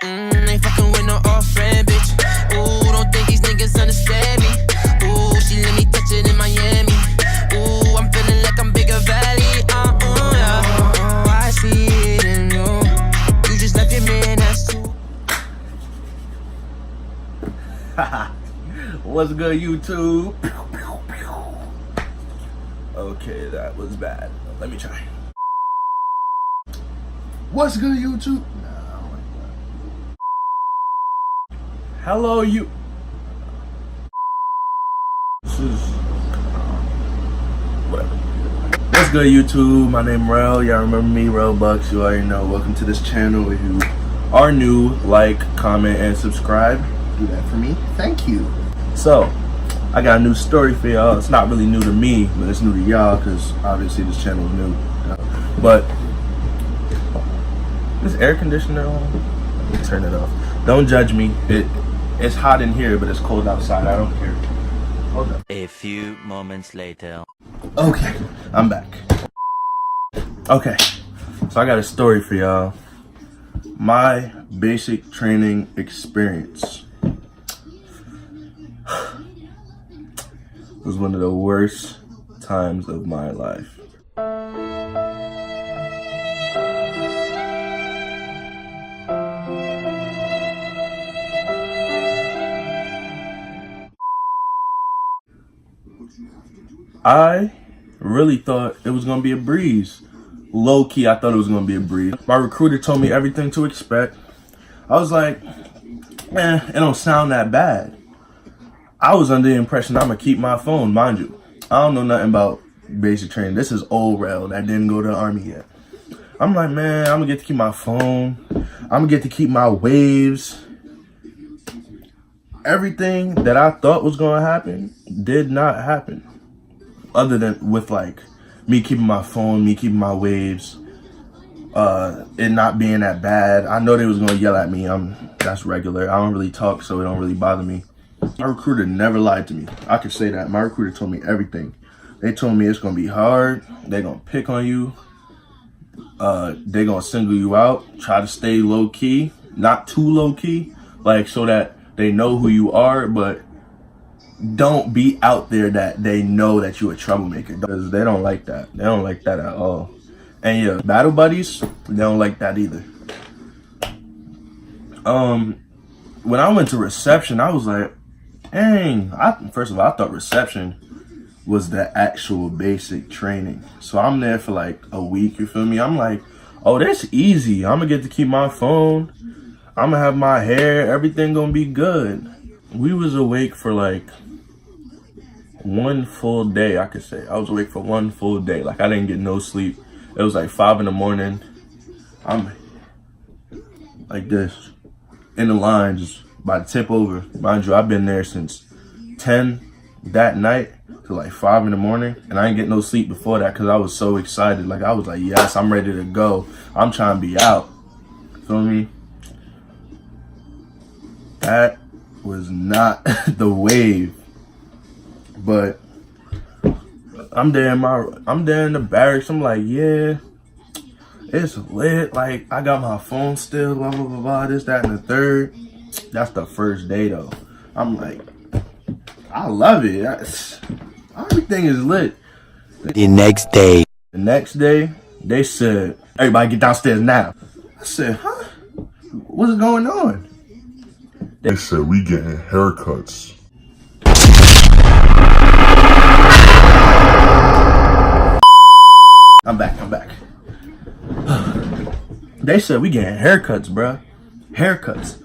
Ain't fucking with no off friend, bitch. Ooh, don't think these niggas understand me. Ooh, she let me touch it in Miami. Ooh, I'm feeling like I'm Bigger Valley. Yeah. Oh, I see it in you. You just left your man, that's too. What's good, YouTube? Okay, that was bad. Let me try. What's good, YouTube? Hello, you. This is whatever. What's good, YouTube? My name is Rel. Y'all remember me, Rel Bucks. You already know. Welcome to this channel. If you are new, like, comment, and subscribe. Do that for me. Thank you. So, I got a new story for y'all. It's not really new to me, but it's new to y'all because obviously this channel is new. But this air conditioner on. Let me turn it off. Don't judge me. It's hot in here, but it's cold outside. I don't care. Hold up. A few moments later. Okay, I'm back. Okay, so I got a story for y'all. My basic training experience was one of the worst times of my life. I really thought it was gonna be a breeze. Low key, I thought it was gonna be a breeze. My recruiter told me everything to expect. I was like, man, it don't sound that bad. I was under the impression I'm gonna keep my phone, mind you. I don't know nothing about basic training. This is old Rel that didn't go to the army yet. I'm like, man, I'm gonna get to keep my phone. I'm gonna get to keep my waves. Everything that I thought was gonna happen did not happen. Other than with like me keeping my phone, me keeping my waves, it not being that bad. I know they was gonna yell at me. That's regular. I don't really talk, so it don't really bother me. My recruiter never lied to me. I can say that. My recruiter told me everything. They told me it's gonna be hard. They're gonna pick on you. They're gonna single you out. Try to stay low key, not too low key, like so that they know who you are, but don't be out there that they know that you're a troublemaker, because they don't like that. They don't like that at all. And your battle buddies, they don't like that either. When I went to reception, I was like, dang. First of all, I thought reception was the actual basic training. So I'm there for like a week, you feel me? I'm like, oh, that's easy. I'm gonna get to keep my phone. I'm gonna have my hair. Everything gonna be good. We was awake for like one full day, I could say. I was awake for one full day. Like, I didn't get no sleep. It was like 5 in the morning. I'm like this in the line, just about to tip over. Mind you, I've been there since 10 that night to like 5 in the morning, and I didn't get no sleep before that because I was so excited. Like, I was like, yes, I'm ready to go. I'm trying to be out. Feel me? That was not the wave. But I'm there in the barracks. I'm like, yeah, it's lit. Like, I got my phone still, blah, blah, blah, blah, this, that, and the third. That's the first day, though. I'm like, I love it. Everything is lit. The next day. The next day, they said, everybody get downstairs now. I said, huh? What's going on? They said, we getting haircuts. I'm back. They said we getting haircuts, bruh. Haircuts.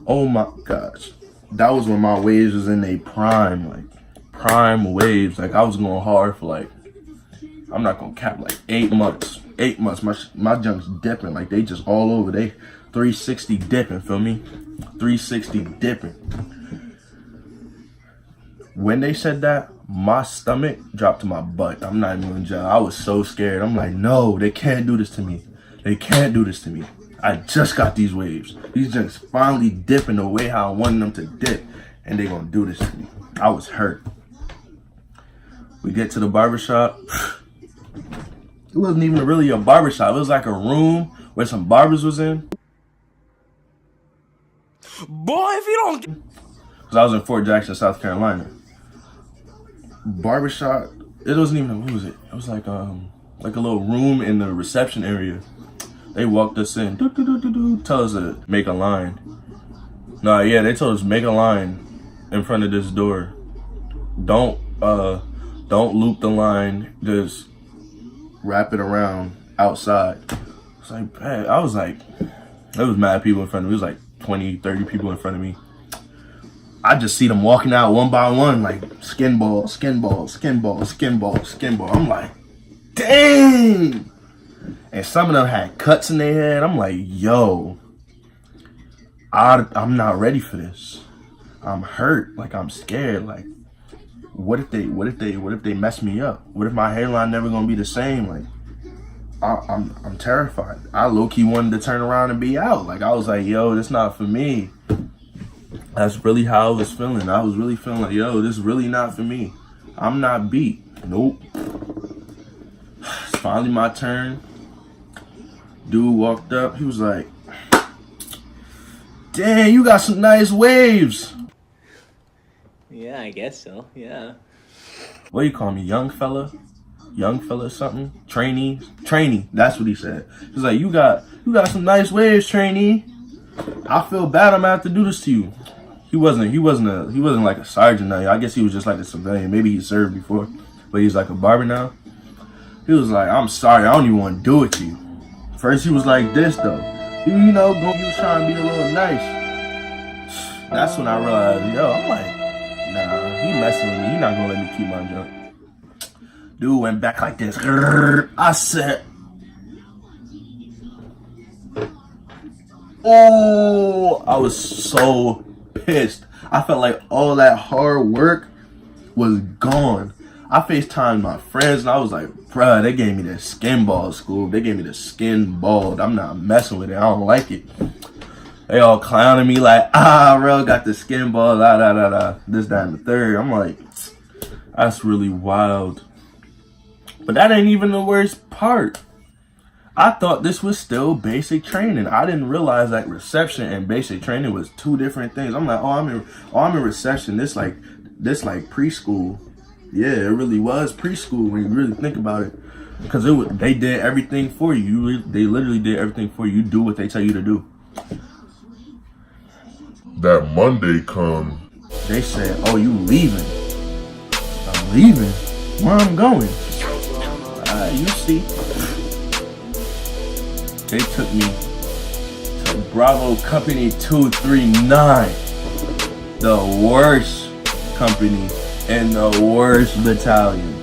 Oh my gosh. That was when my waves was in a prime, like prime waves. Like, I was going hard for like, I'm not gonna cap, like 8 months. 8 months. My junk's dipping. Like, they just all over. They 360 dipping, feel me? 360 dipping. When they said that, my stomach dropped to my butt. I'm not even gonna joke. I was so scared. I'm like, no, they can't do this to me. They can't do this to me. I just got these waves. These junks finally dipping the way how I wanted them to dip, and they gonna do this to me. I was hurt. We get to the barbershop. It wasn't even really a barbershop. It was like a room where some barbers was in. Boy, if you don't. Cause I was in Fort Jackson, South Carolina. Barbershop. It wasn't even. What was it? It was like a little room in the reception area. They walked us in. Tell us to make a line. Nah, yeah, they told us make a line in front of this door. Don't loop the line. Just wrap it around outside. It's like, man, I was like, there was mad people in front of me. It was like 20, 30 people in front of me. I just see them walking out one by one, like skin ball, skin ball, skin ball, skin ball, skin ball. I'm like, dang! And some of them had cuts in their head. I'm like, yo, I'm not ready for this. I'm hurt. Like, I'm scared. Like, what if they mess me up? What if my hairline never gonna be the same? Like, I'm terrified. I low-key wanted to turn around and be out. Like, I was like, yo, this not for me. That's really how I was feeling. I was really feeling like, yo, this is really not for me. I'm not beat. Nope. It's finally my turn. Dude walked up. He was like, dang, you got some nice waves. Yeah, I guess so. Yeah. What do you call me? Young fella? Young fella something? Trainee? Trainee. That's what he said. He's like, you got some nice waves, trainee. I feel bad I'm gonna have to do this to you. He wasn't like a sergeant now. I guess he was just like a civilian. Maybe he served before, but he's like a barber now. He was like, I'm sorry, I don't even want to do it to you. First he was like this though. You know, he was trying to be a little nice. That's when I realized, yo, I'm like, nah, he messing with me. He not gonna let me keep my junk. Dude went back like this. I said, oh, I was so pissed. I felt like all that hard work was gone. I FaceTimed my friends and I was like, bruh, they gave me the skin ball school. They gave me the skin bald. I'm not messing with it. I don't like it. They all clowning me like, bro, got the skin ball, this, that, and the third. I'm like, that's really wild. But that ain't even the worst part. I thought this was still basic training. I didn't realize that reception and basic training was two different things. I'm like, I'm in reception. This like preschool. Yeah, it really was preschool when you really think about it, because they did everything for you. They literally did everything for you. You do what they tell you to do. That Monday come. They said, "Oh, you leaving?" I'm leaving. Where I'm going? You see. They took me to Bravo Company 239, the worst company in the worst battalion.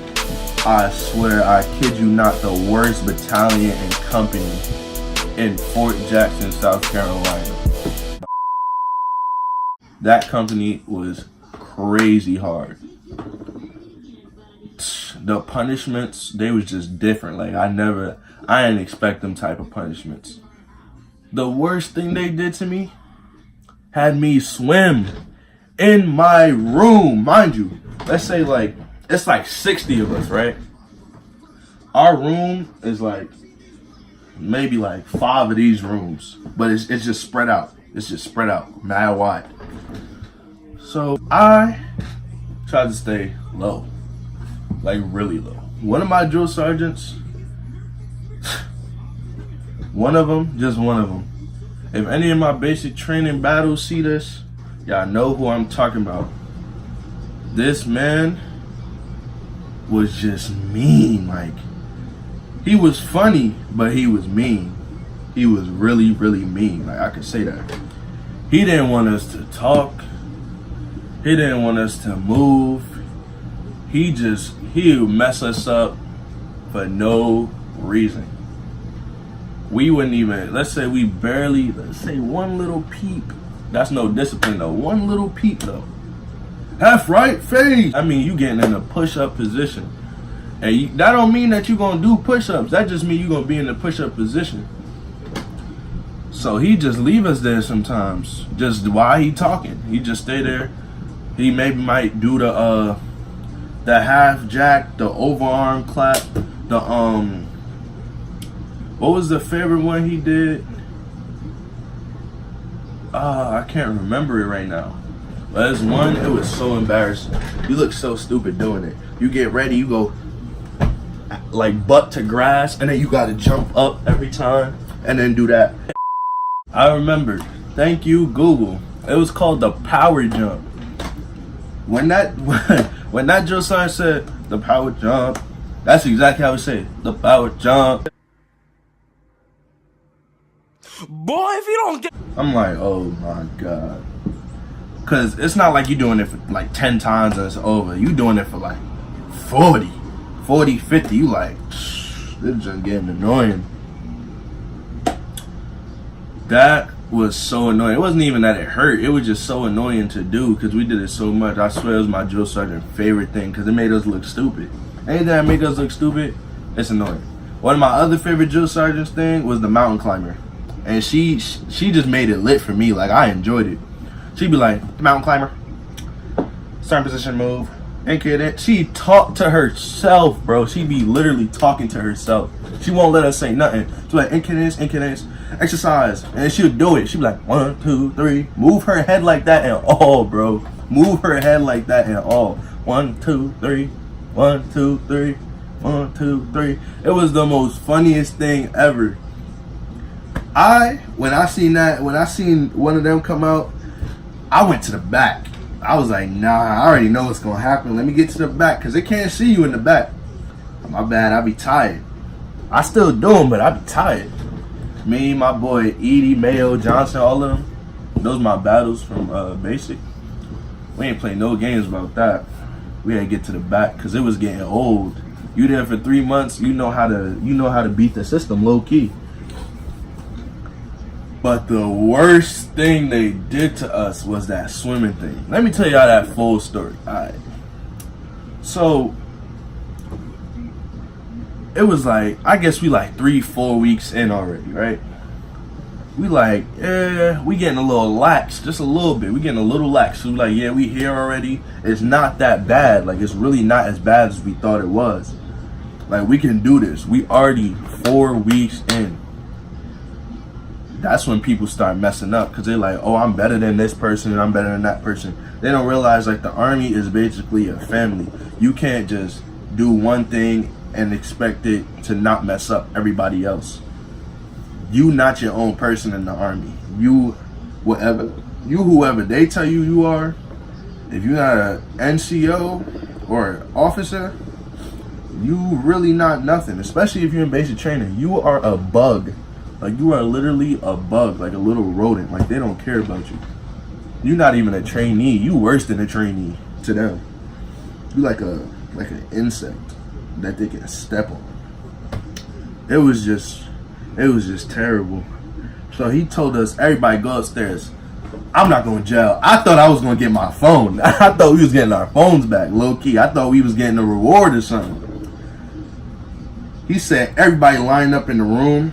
I swear, I kid you not, the worst battalion and company in Fort Jackson, South Carolina. That company was crazy hard. The punishments, they was just different. Like, I didn't expect them type of punishments. The worst thing they did to me, had me swim in my room. Mind you, let's say like, it's like 60 of us, right? Our room is like, maybe like 5 of these rooms, but it's just spread out. It's just spread out, mad wide. So I tried to stay low, like really low. One of my drill sergeants, one of them, if any of my basic training battles see this, y'all know who I'm talking about. This man was just mean. Like, he was funny, but he was mean. He was really, really mean. Like, I could say that. He didn't want us to talk. He didn't want us to move. He would mess us up for no reason. We wouldn't even, let's say one little peep. That's no discipline though. One little peep though. Half right face. I mean, you getting in a push-up position. And that don't mean that you gonna do push-ups. That just mean you gonna be in the push-up position. So he just leave us there sometimes. Just while he talking. He just stay there. He maybe might do the half jack, the overarm clap, What was the favorite one he did? I can't remember it right now. But there's one, it was so embarrassing. You look so stupid doing it. You get ready, you go like butt to grass, and then you gotta jump up every time, and then do that. I remember, thank you Google. It was called the power jump. When that drill sergeant said the power jump, that's exactly how we say it. The power jump. Boy, if you don't get. I'm like, oh my god. Cause it's not like you doing it for like 10 times and it's over. You doing it for like 40, 50. You like, this is just getting annoying. That was so annoying. It wasn't even that it hurt. It was just so annoying to do because we did it so much. I swear it was my drill sergeant's favorite thing because it made us look stupid. Anything that make us look stupid, it's annoying. One of my other favorite drill sergeant's thing was the mountain climber. And she just made it lit for me. Like, I enjoyed it. She'd be like, mountain climber, certain position move, and kid. She talked to herself, bro. She be literally talking to herself. She won't let us say nothing. She's like, incadence, exercise. And she would do it. She'd be like, 1, 2, 3. Move her head like that and all, bro. Move her head like that and all. 1, 2, 3. 1, 2, 3. 1, 2, 3. It was the most funniest thing ever. When I seen one of them come out, I went to the back. I was like, nah, I already know what's gonna happen. Let me get to the back, because they can't see you in the back. My bad, I be tired. I still do them, but I be tired. Me, my boy Edie, Mayo, Johnson, all of them. Those my battles from basic. We ain't play no games about that. We had to get to the back, because it was getting old. You there for 3 months, you know how to beat the system low key. But the worst thing they did to us was that swimming thing. Let me tell y'all that full story. Alright. So, it was like, I guess we like 3-4 weeks in already, right? We like, we getting a little lax, just a little bit. We getting a little lax. So we like, yeah, we here already. It's not that bad. Like, it's really not as bad as we thought it was. Like, we can do this. We already 4 weeks in. That's when people start messing up because they're like, oh, I'm better than this person and I'm better than that person. They don't realize like the army is basically a family. You can't just do one thing and expect it to not mess up everybody else. You not your own person in the army. Whoever they tell you you are, if you're not an NCO or an officer, you really not nothing, especially if you're in basic training. You are a bug. Like, you are literally a bug, like a little rodent. Like, they don't care about you. You're not even a trainee. You worse than a trainee to them. You like an insect that they can step on. It was just terrible. So he told us, everybody go upstairs. I'm not going to jail. I thought I was going to get my phone. I thought we was getting our phones back, low key. I thought we was getting a reward or something. He said, everybody line up in the room.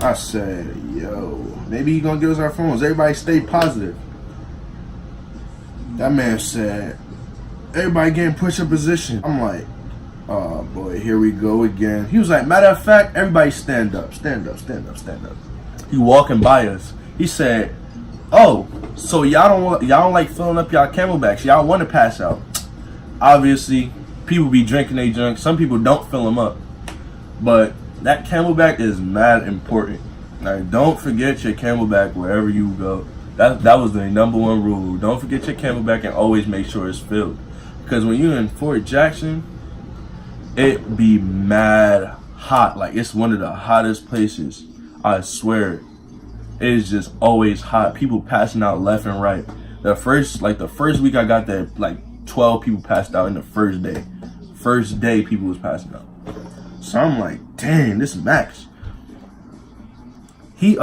I said, yo, maybe he gonna give us our phones. Everybody stay positive. That man said, everybody getting push-up position. I'm like, oh boy, here we go again. He was like, matter of fact, everybody stand up, stand up, stand up, stand up. He walking by us. He said, oh, so y'all don't like filling up y'all camelbacks. Y'all want to pass out. Obviously, people be drinking they junk. Some people don't fill them up. But that camelback is mad important. Like, don't forget your camelback wherever you go. That was the #1 rule. Don't forget your camelback and always make sure it's filled. Because when you're in Fort Jackson, it be mad hot. Like, it's one of the hottest places. I swear. It is just always hot. People passing out left and right. The first week I got there, like 12 people passed out in the first day. First day people was passing out. So I'm like, dang, this is max. He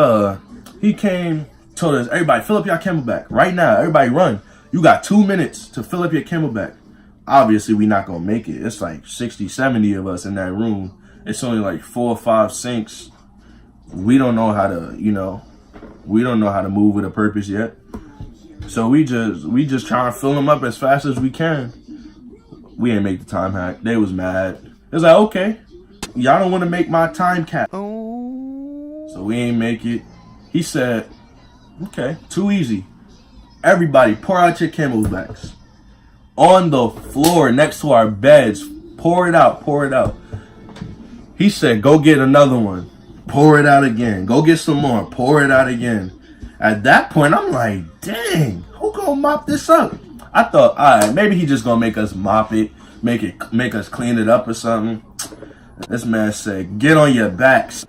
came, told us, everybody fill up your camelback right now. Everybody run. You got 2 minutes to fill up your camelback. Obviously, we not gonna make it. It's like 60, 70 of us in that room. It's only like 4 or 5 sinks. We don't know how to, we don't know how to move with a purpose yet. So we just trying to fill them up as fast as we can. We ain't make the time hack. They was mad. It was like, okay, y'all don't want to make my time cap. So we ain't make it. He said, okay, too easy. Everybody pour out your Camelbacks. On the floor next to our beds. Pour it out, pour it out. He said, go get another one. Pour it out again. Go get some more. Pour it out again. At that point, I'm like, dang, who gonna mop this up? I thought, all right, maybe he just gonna make us mop it, make us clean it up or something. This man said, get on your backs. I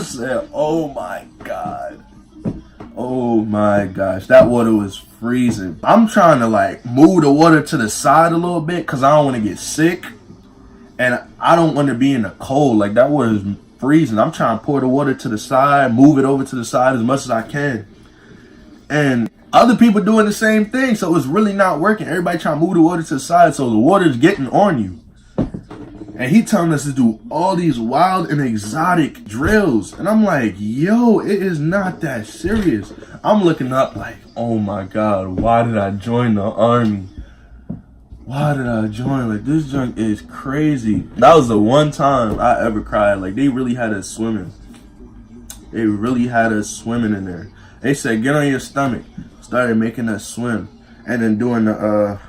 said, oh my God. Oh my gosh, that water was freezing. I'm trying to like move the water to the side a little bit because I don't want to get sick. And I don't want to be in the cold. Like, that water is freezing. I'm trying to pour the water to the side, move it over to the side as much as I can. And other people doing the same thing, so it's really not working. Everybody trying to move the water to the side, so the water's getting on you. And he telling us to do all these wild and exotic drills. And I'm like, yo, it is not that serious. I'm looking up like, oh my God, why did I join the army? Why did I join? Like, this junk is crazy. That was the one time I ever cried. Like, they really had us swimming. They really had us swimming in there. They said, get on your stomach. Started making us swim. And then doing the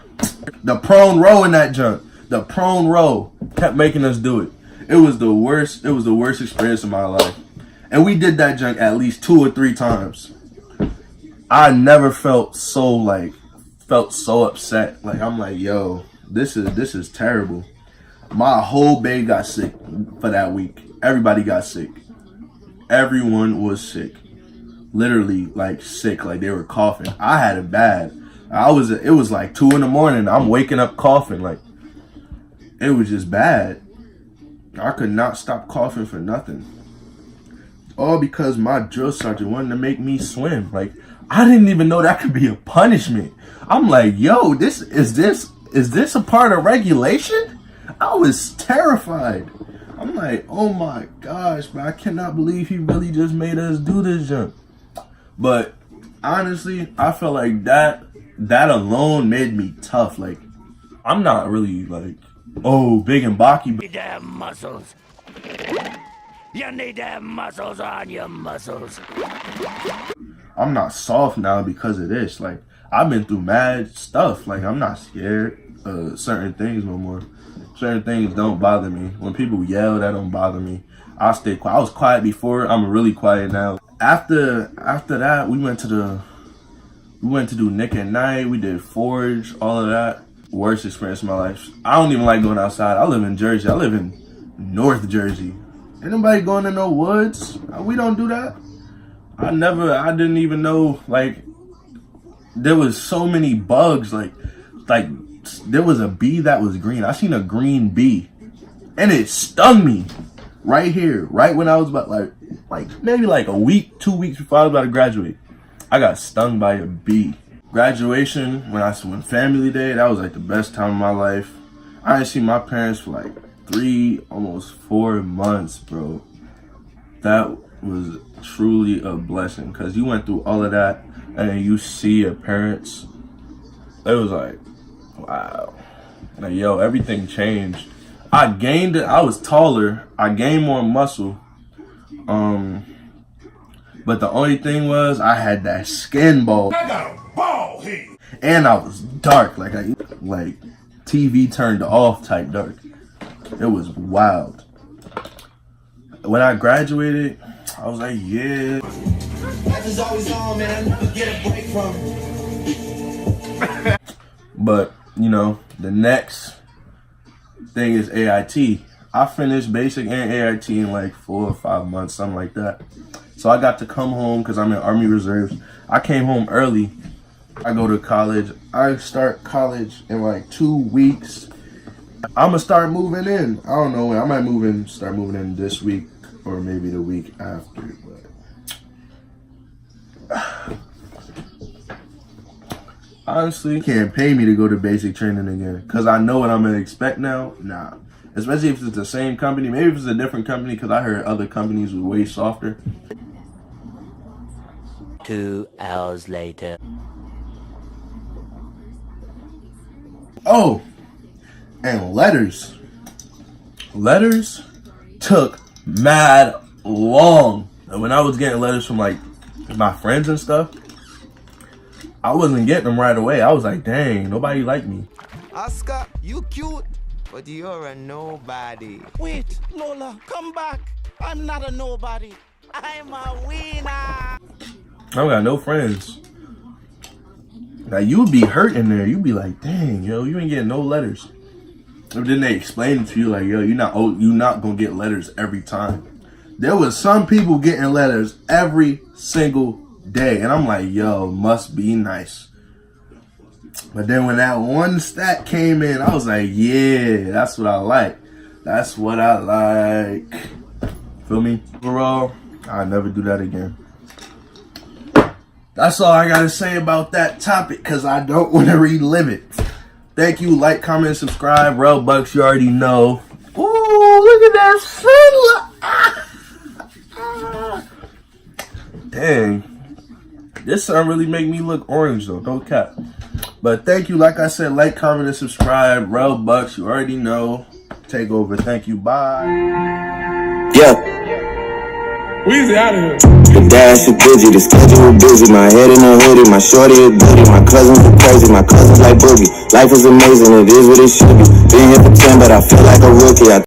prone row in that junk. The prone row kept making us do it. It was the worst. It was the worst experience of my life. And we did that junk at least 2 or 3 times. I never felt so upset. Like, I'm like, yo, this is terrible. My whole bay got sick for that week. Everybody got sick. Everyone was sick. Literally, like, sick. Like, they were coughing. I had it bad. It was like 2 in the morning. I'm waking up coughing. Like, it was just bad. I could not stop coughing for nothing. All because my drill sergeant wanted to make me swim. Like, I didn't even know that could be a punishment. I'm like, yo, is this a part of regulation? I was terrified. I'm like, oh my gosh, but I cannot believe he really just made us do this jump. But honestly, I felt like that alone made me tough. Like, I'm not really like, oh, big and blocky. You need to have muscles. You need to have muscles on your muscles. I'm not soft now because of this. Like, I've been through mad stuff. Like, I'm not scared of certain things no more. Certain things don't bother me. When people yell, that don't bother me. I stay quiet. I was quiet before. I'm really quiet now. After that, we went to do Nick at Night. We did Forge, all of that. Worst experience of my life. I don't even like going outside. I live in Jersey. I live in North Jersey. Ain't nobody going in no woods. We don't do that. I didn't even know, like, there was so many bugs. Like there was a bee that was green. I seen a green bee and it stung me right here, right when I was about like maybe like a week, 2 weeks before I was about to graduate. I got stung by a bee. Graduation, when family day, that was like the best time of my life. I didn't see my parents for like 3, almost 4 months, bro. That was truly a blessing because you went through all of that and then you see your parents. It was like, wow. Like, yo, everything changed. I was taller. I gained more muscle. But the only thing was I had that skin ball. I got a ball head. And I was dark, like TV turned off type dark. It was wild. When I graduated, I was like, yeah. Life is always on, man. I never get a break from it. But, you know, the next thing is AIT. I finished basic and AIT in like 4 or 5 months, something like that. So I got to come home because I'm in Army Reserves. I came home early. I go to college. I start college in like 2 weeks. I'm gonna start moving in. I don't know when. I might start moving in this week or maybe the week after. But honestly, you can't pay me to go to basic training again because I know what I'm gonna expect now. Nah. Especially if it's the same company. Maybe if it's a different company because I heard other companies were way softer. 2 hours later. Oh, and letters. Letters took mad long. And when I was getting letters from like my friends and stuff, I wasn't getting them right away. I was like, dang, nobody liked me. Oscar, you cute, but you're a nobody. Wait, Lola, come back. I'm not a nobody. I'm a winner. I don't got no friends. Like, you'd be hurt in there. You'd be like, dang, yo, you ain't getting no letters. And then they explain it to you like, yo, you're not gonna get letters every time. There was some people getting letters every single day. And I'm like, yo, must be nice. But then when that one stat came in, I was like, yeah, that's what I like. That's what I like. Feel me? Overall, I'll never do that again. That's all I gotta say about that topic, because I don't want to relive it. Thank you. Like, comment, subscribe. Rel Bucks, you already know. Ooh, look at that sun. Dang. This sun really make me look orange, though. Don't cap. But thank you. Like I said, like, comment, and subscribe. Rel Bucks, you already know. Take over. Thank you. Bye. Yeah. Weezy out of here. The dash is busy, the schedule busy. My head in a hoodie, my shorty is booty. My cousins are crazy, my cousins like boogie. Life is amazing, it is what it should be. Been here for 10, but I feel like a rookie.